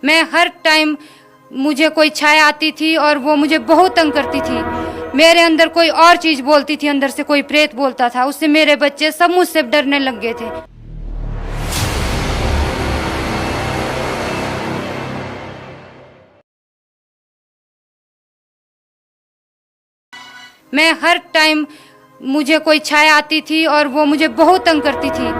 मैं हर टाइम मुझे कोई छाया आती थी और वो मुझे बहुत तंग करती थी। मेरे अंदर कोई और चीज बोलती थी, अंदर से कोई प्रेत बोलता था, उससे मेरे बच्चे सब मुझसे डरने लग गए थे। मैं हर टाइम मुझे कोई छाया आती थी और वो मुझे बहुत तंग करती थी।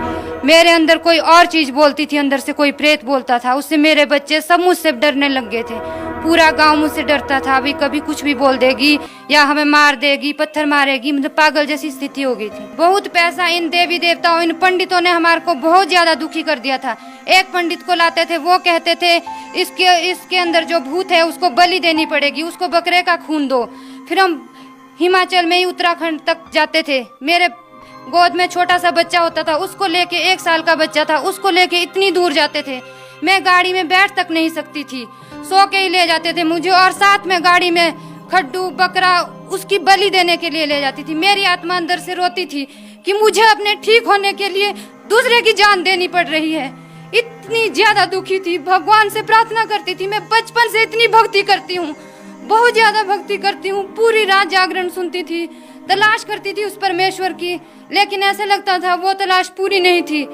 मेरे अंदर कोई और चीज बोलती थी, अंदर से कोई प्रेत बोलता था, उससे मेरे बच्चे सब मुझसे डरने लग गए थे। पूरा गांव मुझसे डरता था, अभी कभी कुछ भी बोल देगी या हमें मार देगी, पत्थर मारेगी, मतलब पागल जैसी स्थिति हो गई थी। बहुत पैसा इन देवी देवताओं, इन पंडितों ने हमारे को बहुत ज्यादा दुखी कर दिया था। एक पंडित को लाते थे, वो कहते थे इसके अंदर जो भूत है उसको बलि देनी पड़ेगी, उसको बकरे का खून दो। फिर हम हिमाचल में ही उत्तराखंड तक जाते थे। मेरे गोद में छोटा सा बच्चा होता था, उसको लेके 1 साल का बच्चा था, उसको लेके इतनी दूर जाते थे। मैं गाड़ी में बैठ तक नहीं सकती थी, सो के ही ले जाते थे मुझे, और साथ में गाड़ी में खड्डू बकरा उसकी बलि देने के लिए ले जाती थी। मेरी आत्मा अंदर से रोती थी कि मुझे अपने ठीक होने के लिए दूसरे की जान देनी पड़ रही है। इतनी ज्यादा दुखी थी, भगवान से प्रार्थना करती थी। मैं बचपन से इतनी भक्ति करती हूँ, बहुत ज्यादा भक्ति करती हूँ। पूरी रात जागरण सुनती थी, तलाश करती थी उस परमेश्वर की, लेकिन ऐसे लगता था वो तलाश पूरी नहीं थी।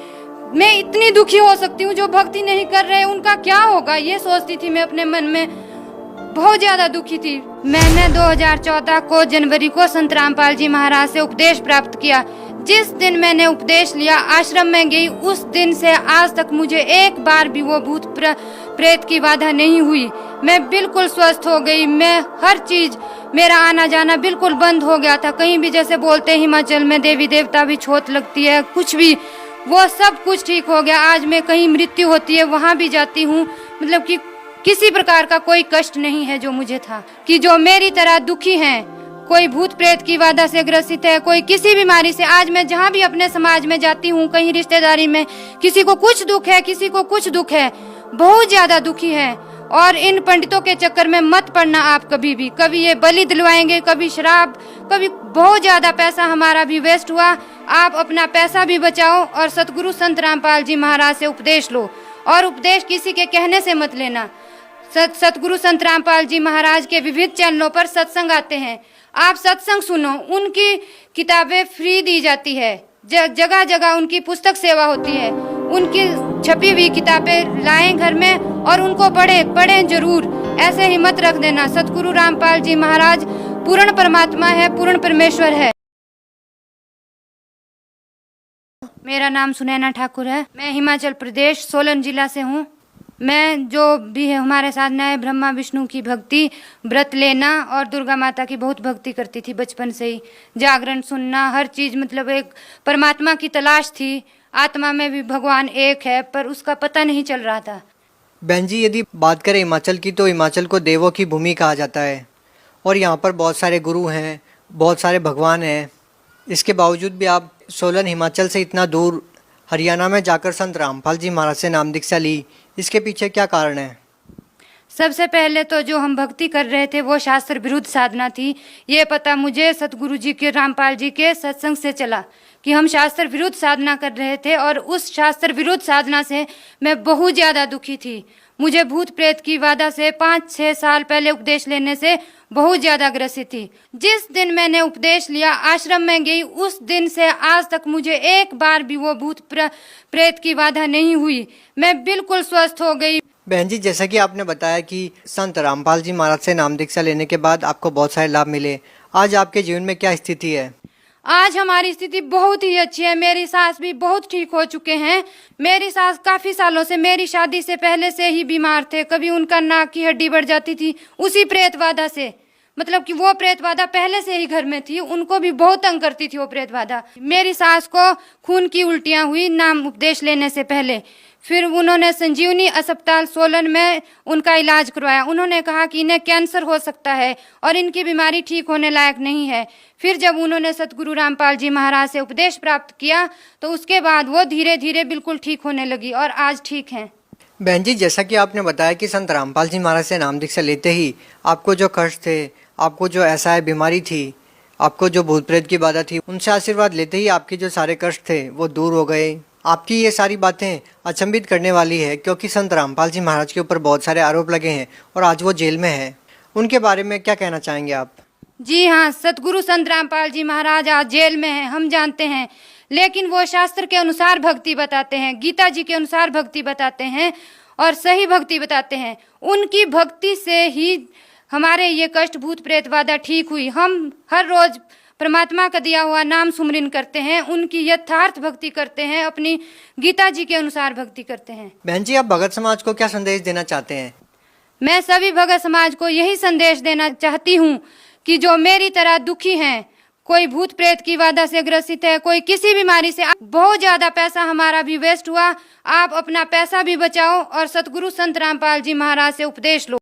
मैं इतनी दुखी हो सकती हूँ, जो भक्ति नहीं कर रहे उनका क्या होगा, ये सोचती थी मैं अपने मन में। बहुत ज्यादा दुखी थी। मैंने 2014 को जनवरी को संत रामपाल जी महाराज से उपदेश प्राप्त किया। जिस दिन मैंने उपदेश लिया, आश्रम में गई, उस दिन से आज तक मुझे एक बार भी वो भूत प्रेत की बाधा नहीं हुई। मैं बिल्कुल स्वस्थ हो गई। मैं हर चीज, मेरा आना जाना बिल्कुल बंद हो गया था। कहीं भी जैसे बोलते हैं हिमाचल में देवी देवता भी छोट लगती है, कुछ भी, वो सब कुछ ठीक हो गया। आज मैं कहीं मृत्यु होती है वहां भी जाती हूँ, मतलब कि किसी प्रकार का कोई कष्ट नहीं है जो मुझे था। कि जो मेरी तरह दुखी हैं, कोई भूत प्रेत की बाधा से ग्रसित है, कोई किसी बीमारी से, आज मैं जहाँ भी अपने समाज में जाती हूँ, कहीं रिश्तेदारी में, किसी को कुछ दुख है, किसी को कुछ दुख है, बहुत ज्यादा दुखी है। और इन पंडितों के चक्कर में मत पड़ना आप कभी भी। कभी ये बलि दिलवाएंगे, कभी शराब, कभी बहुत ज्यादा पैसा हमारा भी वेस्ट हुआ। आप अपना पैसा भी बचाओ और सतगुरु संत रामपाल जी महाराज से उपदेश लो, और उपदेश किसी के कहने से मत लेना। सतगुरु संत रामपाल जी महाराज के विविध चैनलों पर सत्संग आते हैं, आप सत्संग सुनो। उनकी किताबें फ्री दी जाती है, जगह जगह उनकी पुस्तक सेवा होती है। उनकी छपी हुई किताबें लाएं घर में और उनको पढ़ें जरूर। ऐसे ही मत रख देना। सतगुरु रामपाल जी महाराज पूर्ण परमात्मा है, पूर्ण परमेश्वर है। मेरा नाम सुनैना ठाकुर है। मैं हिमाचल प्रदेश सोलन जिला से हूँ। मैं जो भी है हमारे साथ नए ब्रह्मा विष्णु की भक्ति, व्रत लेना और दुर्गा माता की बहुत भक्ति करती थी बचपन से ही। जागरण सुनना, हर चीज, मतलब एक परमात्मा की तलाश थी। आत्मा में भी भगवान एक है, पर उसका पता नहीं चल रहा था। बहन जी, यदि बात करें हिमाचल की, तो हिमाचल को देवों की भूमि कहा जाता है और यहाँ पर बहुत सारे गुरु हैं, बहुत सारे भगवान हैं। इसके बावजूद भी आप सोलन हिमाचल से इतना दूर हरियाणा में जाकर संत रामपाल जी महाराज से नाम दीक्षा ली, इसके पीछे क्या कारण है? सबसे पहले तो जो हम भक्ति कर रहे थे वो शास्त्र विरुद्ध साधना थी। ये पता मुझे सतगुरु जी के, रामपाल जी के सत्संग से चला कि हम शास्त्र विरुद्ध साधना कर रहे थे, और उस शास्त्र विरुद्ध साधना से मैं बहुत ज़्यादा दुखी थी। मुझे भूत प्रेत की बाधा से 5-6 साल पहले उपदेश लेने से बहुत ज्यादा ग्रसित थी। जिस दिन मैंने उपदेश लिया, आश्रम में गई, उस दिन से आज तक मुझे एक बार भी वो भूत प्रेत की बाधा नहीं हुई। मैं बिल्कुल स्वस्थ हो गई। बहन जी, जैसा कि आपने बताया कि संत रामपाल जी महाराज से नाम दीक्षा लेने के बाद आपको बहुत सारे लाभ मिले, आज आपके जीवन में क्या स्थिति है? आज हमारी स्थिति बहुत ही अच्छी है। मेरी सास भी बहुत ठीक हो चुके हैं। मेरी सास काफी सालों से, मेरी शादी से पहले से ही बीमार थे। कभी उनका नाक की हड्डी बढ़ जाती थी उसी प्रेत बाधा से, मतलब कि वो प्रेत बाधा पहले से ही घर में थी, उनको भी बहुत तंग करती थी वो प्रेत बाधा। मेरी सास को खून की उल्टियां हुई नाम उपदेश लेने से पहले। फिर उन्होंने संजीवनी अस्पताल सोलन में उनका इलाज करवाया। उन्होंने कहा कि इन्हें कैंसर हो सकता है और इनकी बीमारी ठीक होने लायक नहीं है। फिर जब उन्होंने सतगुरु रामपाल जी महाराज से उपदेश प्राप्त किया, तो उसके बाद वो धीरे धीरे बिल्कुल ठीक होने लगी और आज ठीक हैं। बहन जी, जैसा कि आपने बताया कि संत रामपाल जी महाराज से नाम दीक्षा लेते ही आपको जो कष्ट थे, आपको जो ऐसा बीमारी थी, आपको जो भूत प्रेत की बाधा थी, उनसे आशीर्वाद लेते ही आपके जो सारे कष्ट थे वो दूर हो गए। आपकी ये सारी बातें अचंभित करने वाली है, क्योंकि संत रामपाल जी महाराज के ऊपर बहुत सारे आरोप लगे हैं और आज वो जेल में है। उनके बारे में क्या कहना चाहेंगे आप? जी हाँ, सतगुरु संत रामपाल जी महाराज आज जेल में हैं, हम जानते हैं, लेकिन वो शास्त्र के अनुसार भक्ति बताते हैं, गीता जी के अनुसार भक्ति बताते हैं और सही भक्ति बताते हैं। उनकी भक्ति से ही हमारे ये कष्ट भूत प्रेत बाधा ठीक हुई। हम हर रोज परमात्मा का दिया हुआ नाम सुमरन करते हैं, उनकी यथार्थ भक्ति करते हैं, अपनी गीता जी के अनुसार भक्ति करते हैं। बहन जी, आप भगत समाज को क्या संदेश देना चाहते हैं? मैं सभी भगत समाज को यही संदेश देना चाहती हूँ कि जो मेरी तरह दुखी हैं, कोई भूत प्रेत की बाधा से ग्रसित है, कोई किसी बीमारी से, बहुत ज्यादा पैसा हमारा भी वेस्ट हुआ, आप अपना पैसा भी बचाओ और सतगुरु संत रामपाल जी महाराज से उपदेश लो।